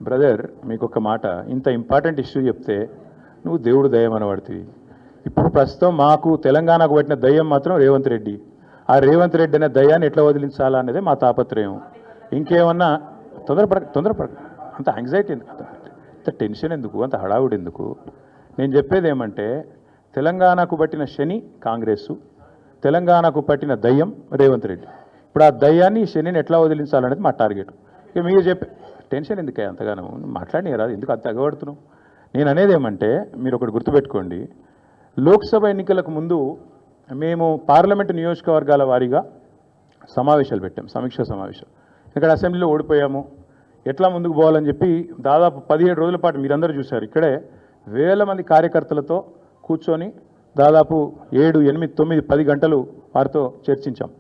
Brother మీకు ఒక మాట, ఇంత ఇంపార్టెంట్ ఇష్యూ చెప్తే నువ్వు దేవుడు దయ్యం అనబడుతుంది. ఇప్పుడు ప్రస్తుతం మాకు తెలంగాణకు పట్టిన దయ్యం మాత్రం రేవంత్ రెడ్డి. ఆ రేవంత్ రెడ్డి అనే దయ్యాన్ని ఎట్లా వదిలించాలా అనేది మా తాపత్రయం. ఇంకేమన్నా తొందరపడ అంత యాంగ్జైటీ ఎందుకు, అంత టెన్షన్ ఎందుకు, అంత హడావుడు ఎందుకు? నేను చెప్పేది ఏమంటే తెలంగాణకు పట్టిన శని కాంగ్రెసు, తెలంగాణకు పట్టిన దయ్యం రేవంత్ రెడ్డి. ఇప్పుడు ఆ దయ్యాన్ని శనిని ఎట్లా వదిలించాలనేది మా టార్గెట్. ఇక మీరు చెప్పే టెన్షన్ ఎందుకే అంతగానో మాట్లాడి రాదు, ఎందుకు అంత అగబడుతున్నావు? నేను అనేది ఏమంటే మీరు ఒకటి గుర్తుపెట్టుకోండి, లోక్సభ ఎన్నికలకు ముందు మేము పార్లమెంటు నియోజకవర్గాల వారీగా సమావేశాలు పెట్టాం, సమీక్షా సమావేశం. ఇక్కడ అసెంబ్లీలో ఓడిపోయాము, ఎట్లా ముందుకు పోవాలని చెప్పి దాదాపు 17 రోజుల పాటు మీరందరూ చూశారు. ఇక్కడే వేల మంది కార్యకర్తలతో కూర్చొని దాదాపు 7, 8, 9, 10 గంటలు వారితో చర్చించాం.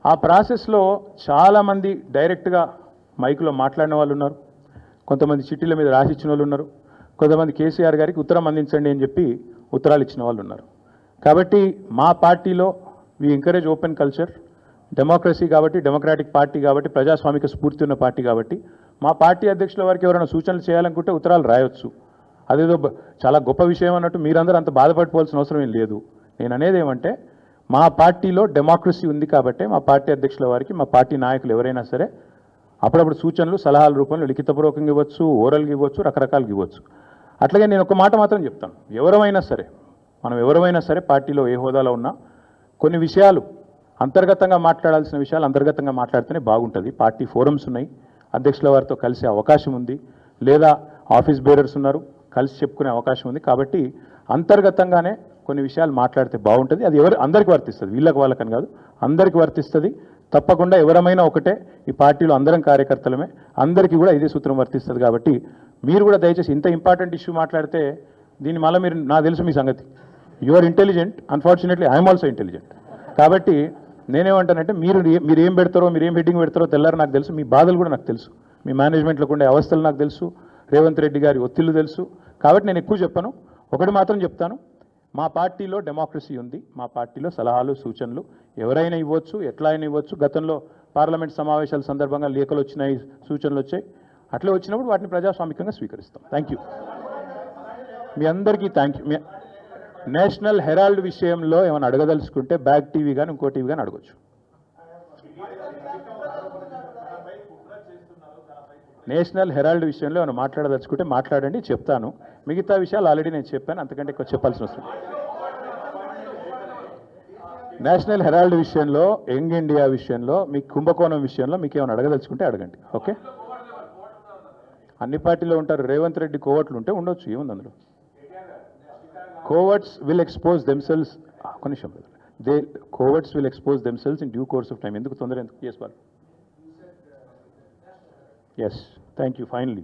ఆ ప్రాసెస్లో చాలామంది డైరెక్ట్గా మైకులో మాట్లాడిన వాళ్ళు ఉన్నారు, కొంతమంది చిట్టీల మీద రాసిచ్చిన వాళ్ళు ఉన్నారు, కొంతమంది కేసీఆర్ గారికి ఉత్తరం అందించండి అని చెప్పి ఉత్తరాలు ఇచ్చిన వాళ్ళు ఉన్నారు. కాబట్టి మా పార్టీలో we encourage open culture, democracy కాబట్టి, డెమోక్రాటిక్ పార్టీ కాబట్టి, ప్రజాస్వామిక స్ఫూర్తి ఉన్న పార్టీ కాబట్టి మా పార్టీ అధ్యక్షుల వారికి ఎవరైనా సూచనలు చేయాలనుకుంటే ఉత్తరాలు రాయొచ్చు. అదేదో చాలా గొప్ప విషయం అన్నట్టు మీరందరూ అంత బాధపడిపోవాల్సిన అవసరం ఏం లేదు. నేను అనేది ఏమంటే మా పార్టీలో డెమోక్రసీ ఉంది కాబట్టి మా పార్టీ అధ్యక్షుల వారికి మా పార్టీ నాయకులు ఎవరైనా సరే అప్పుడప్పుడు సూచనలు సలహాల రూపంలో లిఖితపూర్వకంగా ఇవ్వచ్చు, ఓరల్గా ఇవ్వచ్చు, రకరకాలుగా ఇవ్వచ్చు. అట్లాగే నేను ఒక మాట మాత్రం చెప్తాను, మనం ఎవరైనా సరే పార్టీలో ఏ హోదాలో ఉన్నా కొన్ని విషయాలు అంతర్గతంగా మాట్లాడాల్సిన విషయాలు అంతర్గతంగా మాట్లాడితేనే బాగుంటుంది. పార్టీ ఫోరమ్స్ ఉన్నాయి, అధ్యక్షుల వారితో కలిసే అవకాశం ఉంది, లేదా ఆఫీస్ బేరర్స్ ఉన్నారు, కలిసి చెప్పుకునే అవకాశం ఉంది. కాబట్టి అంతర్గతంగానే కొన్ని విషయాలు మాట్లాడితే బాగుంటుంది. అది అందరికీ వర్తిస్తుంది, వీళ్ళకి వాళ్ళకని కాదు, అందరికీ వర్తిస్తుంది. తప్పకుండా ఎవరమైనా ఒకటే, ఈ పార్టీలో అందరం కార్యకర్తలమే, అందరికీ కూడా ఇదే సూత్రం వర్తిస్తుంది. కాబట్టి మీరు కూడా దయచేసి ఇంత ఇంపార్టెంట్ ఇష్యూ మాట్లాడితే దీని మళ్ళీ మీరు, నాకు తెలుసు మీ సంగతి, you are intelligent, unfortunately I'm also intelligent. కాబట్టి నేనేమంటానంటే మీరు ఏం పెడతారో, మీరు ఏం హెడ్డింగ్ పెడతారో తెల్లారు నాకు తెలుసు, మీ బాధలు కూడా నాకు తెలుసు, మీ మేనేజ్మెంట్లో ఉండే అవస్థలు నాకు తెలుసు, రేవంత్ రెడ్డి గారి ఒత్తిళ్లు తెలుసు. కాబట్టి నేను ఎక్కువ చెప్పను, ఒకటి మాత్రం చెప్తాను, మా పార్టీలో డెమోక్రసీ ఉంది, మా పార్టీలో సలహాలు సూచనలు ఎవరైనా ఇవ్వచ్చు, ఎట్లా అయినా ఇవ్వచ్చు. గతంలో పార్లమెంట్ సమావేశాల సందర్భంగా లేఖలు వచ్చినాయి, సూచనలు వచ్చాయి, అట్లే వచ్చినప్పుడు వాటిని ప్రజాస్వామికంగా స్వీకరిస్తాం. థ్యాంక్ యూ, మీ అందరికీ థ్యాంక్ యూ. నేషనల్ హెరాల్డ్ విషయంలో ఏమైనా అడగదలుచుకుంటే బ్యాక్ టీవీ కానీ ఇంకో టీవీ కానీ అడగచ్చు. నేషనల్ హెరాల్డ్ విషయంలో ఏమైనా మాట్లాడదలుచుకుంటే మాట్లాడండి, చెప్తాను. మిగతా విషయాలు ఆల్రెడీ నేను చెప్పాను, అంతకంటే ఎక్కువ చెప్పాల్సిన అవసరం. నేషనల్ హెరాల్డ్ విషయంలో, యంగ్ ఇండియా విషయంలో, మీ కుంభకోణం విషయంలో మీకు ఏమైనా అడగదలుచుకుంటే అడగండి. ఓకే, అన్ని పార్టీలో ఉంటారు, రేవంత్ రెడ్డి కోవట్లు ఉంటే ఉండొచ్చు, ఏముంది అందులో. కోవర్ట్స్ విల్ ఎక్స్పోజ్ దెమ్సెల్స్, కొనిషం coverts will expose themselves in due course of time. ఎందుకు తొందర ఎందుకు? Yes ball, yes, thank you, finally.